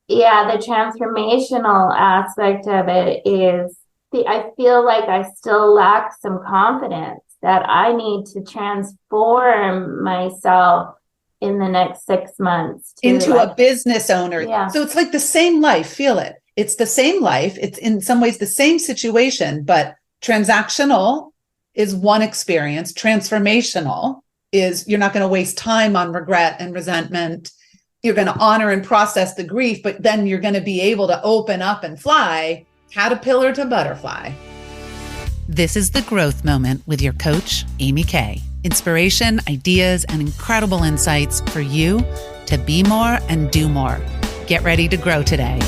Yeah, the transformational aspect of it is I feel like I still lack some confidence that I need to transform myself in the next 6 months to Into like, a business owner. yeah, So it's like the same life, feel it. It's the same life. It's in some ways the same situation, but transactional is one experience. Transformational is you're not going to waste time on regret and resentment. You're going to honor and process the grief, but then you're going to be able to open up and fly caterpillar to butterfly. This is The Growth Moment with your coach, Amy Kay. Inspiration, ideas, and incredible insights for you to be more and do more. Get ready to grow today.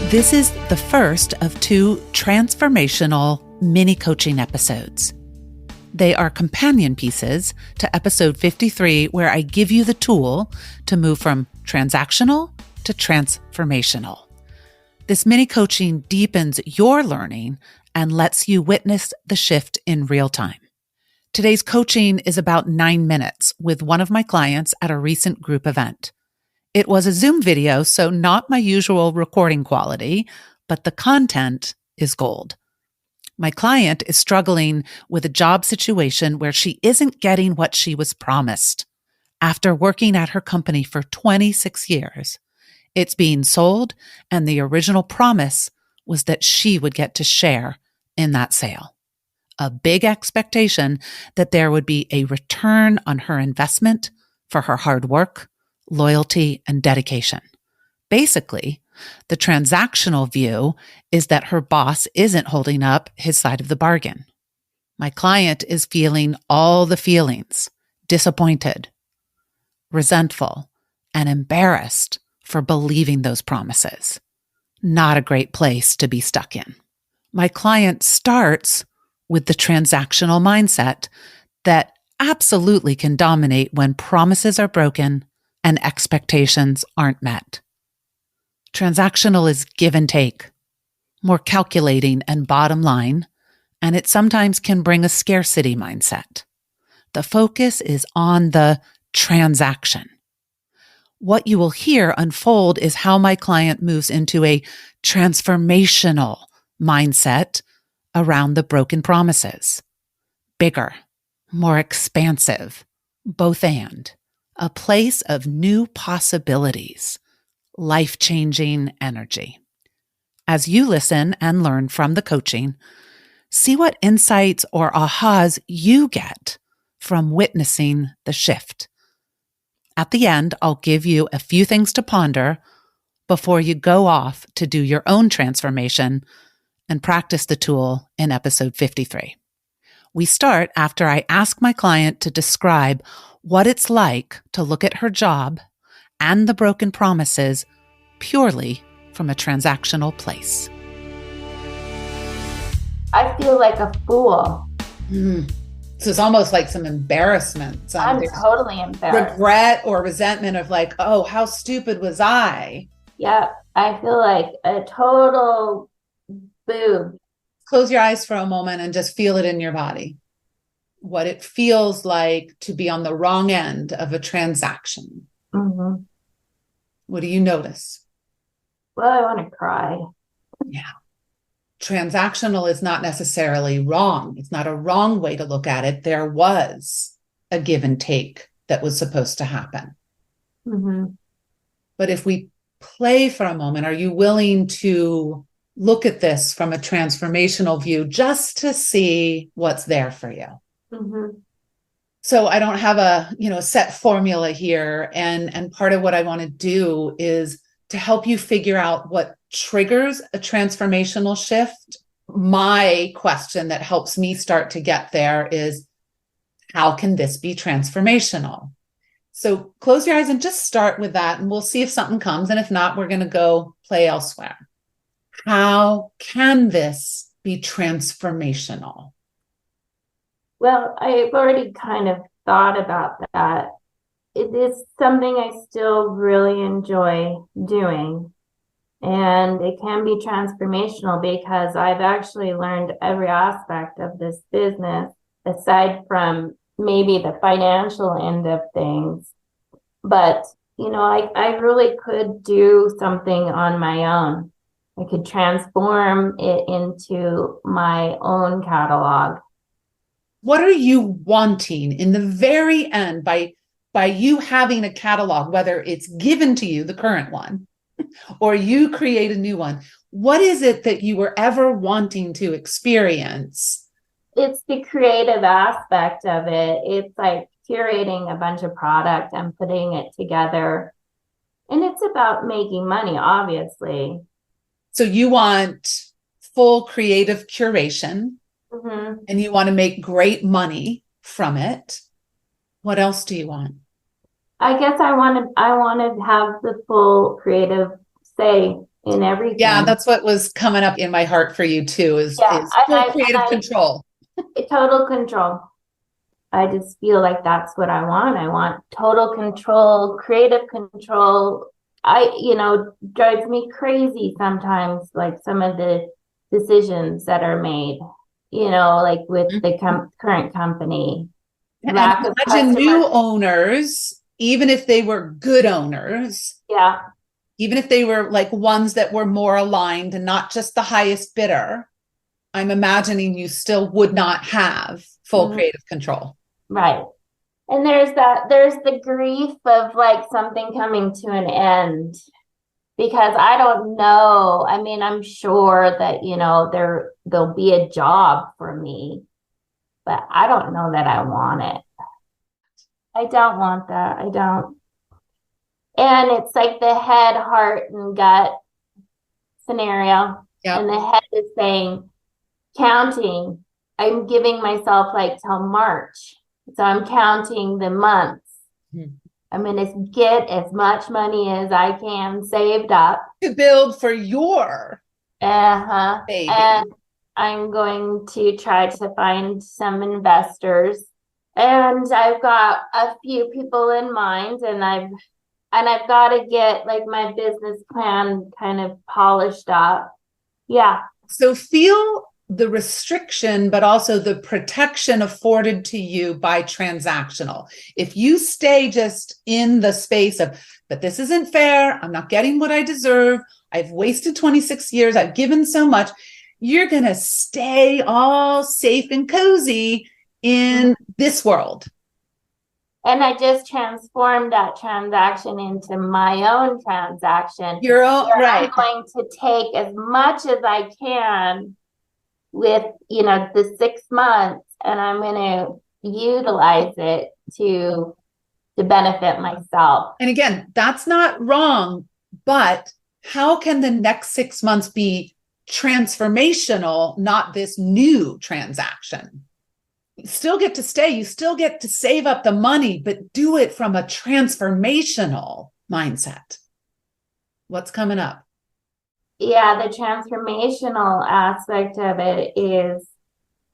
This is the first of 2 transformational mini coaching episodes. They are companion pieces to episode 53, where I give you the tool to move from transactional to transformational. This mini coaching deepens your learning and lets you witness the shift in real time. Today's coaching is about 9 minutes with one of my clients at a recent group event. It was a Zoom video, so not my usual recording quality, but the content is gold. My client is struggling with a job situation where she isn't getting what she was promised. After working at her company for 26 years, it's being sold, and the original promise was that she would get to share in that sale. A big expectation that there would be a return on her investment for her hard work, loyalty, and dedication. Basically, the transactional view is that her boss isn't holding up his side of the bargain. My client is feeling all the feelings: disappointed, resentful, and embarrassed for believing those promises. Not a great place to be stuck in. My client starts with the transactional mindset that absolutely can dominate when promises are broken and expectations aren't met. Transactional is give and take, more calculating and bottom line, and it sometimes can bring a scarcity mindset. The focus is on the transaction. What you will hear unfold is how my client moves into a transformational mindset around the broken promises. Bigger, more expansive, both and. A place of new possibilities, life-changing energy. As you listen and learn from the coaching, see what insights or ahas you get from witnessing the shift. At the end, I'll give you a few things to ponder before you go off to do your own transformation and practice the tool in episode 53. We start after I ask my client to describe what it's like to look at her job and the broken promises purely from a transactional place. I feel like a fool. So it's almost like some embarrassment. I'm totally embarrassed. Regret or resentment of like, oh, how stupid was I? Yeah, I feel like a total boob. Close your eyes for a moment and just feel it in your body. What it feels like to be on the wrong end of a transaction. Mm-hmm. What do you notice? Well, I want to cry. Yeah. Transactional is not necessarily wrong. It's not a wrong way to look at it. There was a give and take that was supposed to happen. Mm-hmm. But if we play for a moment, are you willing to look at this from a transformational view just to see what's there for you? Mm-hmm. So I don't have a set formula here. And part of what I want to do is to help you figure out what triggers a transformational shift. My question that helps me start to get there is, how can this be transformational? So close your eyes and just start with that, and we'll see if something comes. And if not, we're going to go play elsewhere. How can this be transformational? Well, I've already kind of thought about that. It is something I still really enjoy doing. And it can be transformational because I've actually learned every aspect of this business, aside from maybe the financial end of things. But, I really could do something on my own. I could transform it into my own catalog. What are you wanting in the very end by you having a catalog, whether it's given to you, the current one, or you create a new one? What is it that you were ever wanting to experience? It's the creative aspect of it. It's like curating a bunch of product and putting it together. And it's about making money, obviously. So you want full creative curation Mm-hmm. and you want to make great money from it. What else do you want? I guess I want to have the full creative say in Yeah, everything. that's what was coming up in my heart for you too, Yeah, is full creative control. total control. I just feel like that's what I want. I want total control, creative control. Drives me crazy sometimes, like some of the decisions that are made, like with the current company, And lack of imagine customer. new owners, even if they were good owners, Yeah. even if they were like ones that were more aligned and not just the highest bidder, I'm imagining you still would not have full Mhm. creative control. Right. And there's the grief of like something coming to an end because I don't know. I mean, I'm sure that, there'll be a job for me, but I don't know that I want it. I don't want that. I don't. And it's like the head, heart, and gut scenario. And Yep. the head is saying, counting. I'm giving myself like till March. So I'm counting the months. I'm going to get as much money as I can saved up. To build for your Uh-huh. baby. And I'm going to try to find some investors. And I've got a few people in mind, and I've got to get like my business plan kind of polished up. Yeah. So feel the restriction, but also the protection afforded to you by transactional. If you stay just in the space of, but this isn't fair, I'm not getting what I deserve, I've wasted 26 years, I've given so much, you're going to stay all safe and cozy in this world. And I just transformed that transaction into my own transaction You're all where I'm right. going to take as much as I can with, the 6 months, and I'm going to utilize it to benefit myself. And again, that's not wrong, but how can the next 6 months be transformational, not this new transaction? You still get to stay, you still get to save up the money, but do it from a transformational mindset. What's coming up? Yeah, the transformational aspect of it is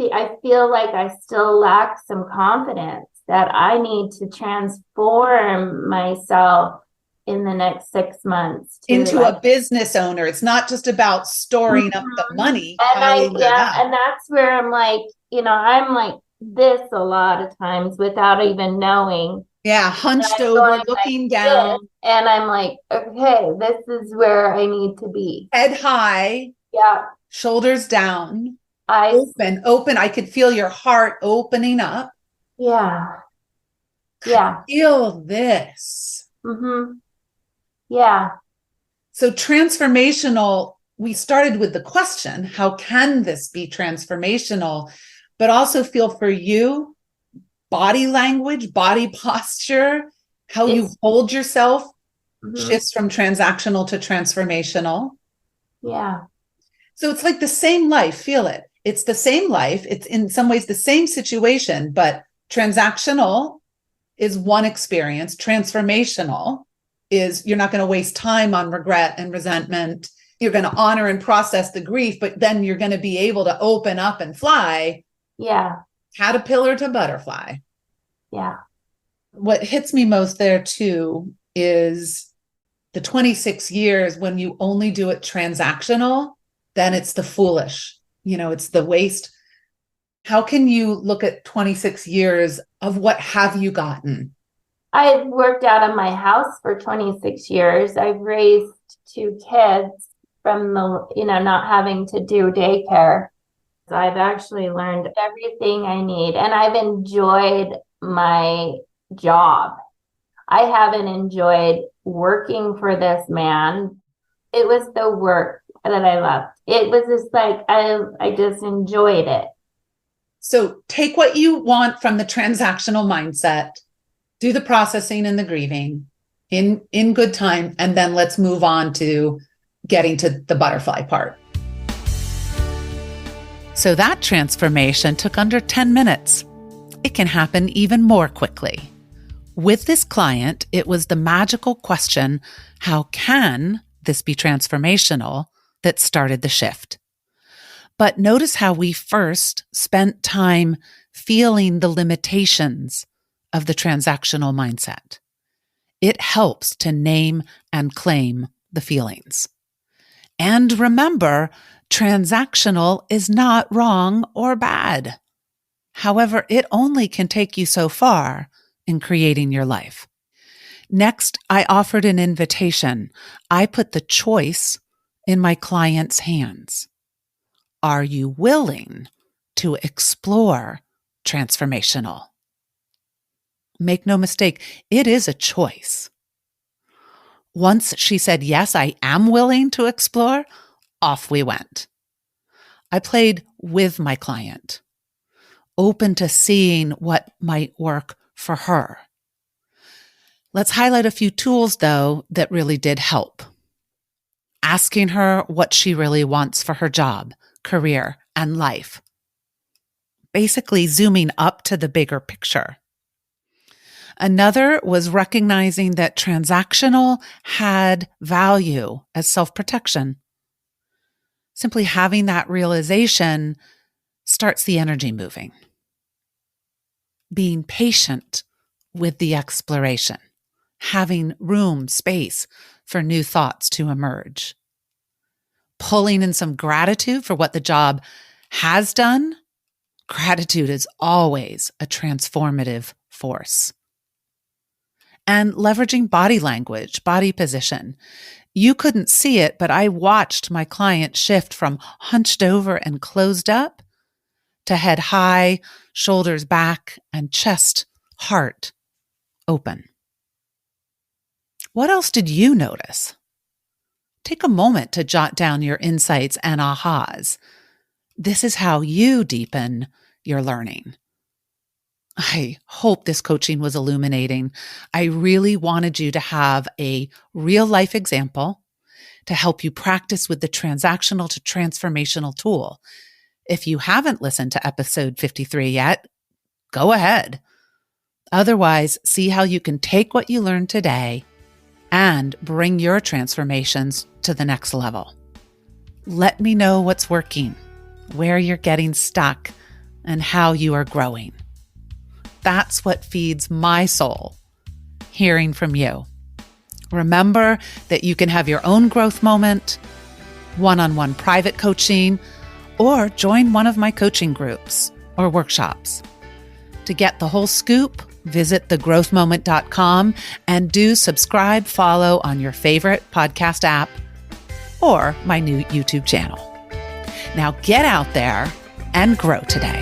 I feel like I still lack some confidence that I need to transform myself in the next 6 months to Into like. a business owner. It's not just about storing up the Mhm. money, And piling that up. and that's where I'm like, I'm like this a lot of times without even knowing. Yeah, hunched I'm over, going like looking this, down, and I'm like, okay, this is where I need to be. head high, Yeah, shoulders down, I, open. I could feel your heart opening up. yeah, yeah, Feel this. mm-hmm, yeah, So, transformational, we started with the question, how can this be transformational? But also feel for you, body language, body posture, how you it's, hold yourself mm-hmm, shifts from transactional to transformational. yeah, So it's like the same life, feel it. It's the same life. It's in some ways the same situation, but transactional is one experience. Transformational is you're not going to waste time on regret and resentment. You're going to honor and process the grief, but then you're going to be able to open up and fly yeah, caterpillar to butterfly. yeah, What hits me most there too is the 26 years when you only do it transactional, then it's the foolish, it's the waste. How can you look at 26 years of what have you gotten? I worked out of my house for 26 years. I've raised two kids from not having to do daycare. So I've actually learned everything I need, and I've enjoyed my job. I haven't enjoyed working for this man. It was the work that I loved. It was just like I just enjoyed it. So take what you want from the transactional mindset, do the processing and the grieving in good time, and then let's move on to getting to the butterfly part. So that transformation took under 10 minutes. It can happen even more quickly. With this client, it was the magical question, how can this be transformational, that started the shift. But notice how we first spent time feeling the limitations of the transactional mindset. It helps to name and claim the feelings. And remember, transactional is not wrong or bad. However, it only can take you so far in creating your life. Next, I offered an invitation. I put the choice in my client's hands. Are you willing to explore transformational? Make no mistake, it is a choice. Once she said, yes, I am willing to explore, off we went. I played with my client, open to seeing what might work for her. Let's highlight a few tools, though, that really did help. Asking her what she really wants for her job, career, and life. Basically zooming up to the bigger picture. Another was recognizing that transactional had value as self-protection. Simply having that realization starts the energy moving. Being patient with the exploration, having room, space for new thoughts to emerge. Pulling in some gratitude for what the job has done. Gratitude is always a transformative force. And leveraging body language, body position. You couldn't see it, but I watched my client shift from hunched over and closed up to head high, shoulders back, and chest, heart open. What else did you notice? Take a moment to jot down your insights and ahas. This is how you deepen your learning. I hope this coaching was illuminating. I really wanted you to have a real life example to help you practice with the transactional to transformational tool. If you haven't listened to episode 53 yet, go ahead. Otherwise, see how you can take what you learned today and bring your transformations to the next level. Let me know what's working, where you're getting stuck, and how you are growing. That's what feeds my soul, hearing from you. Remember that you can have your own growth moment, one-on-one private coaching, or join one of my coaching groups or workshops. To get the whole scoop, visit thegrowthmoment.com and do subscribe, follow on your favorite podcast app or my new YouTube channel. Now get out there and grow today.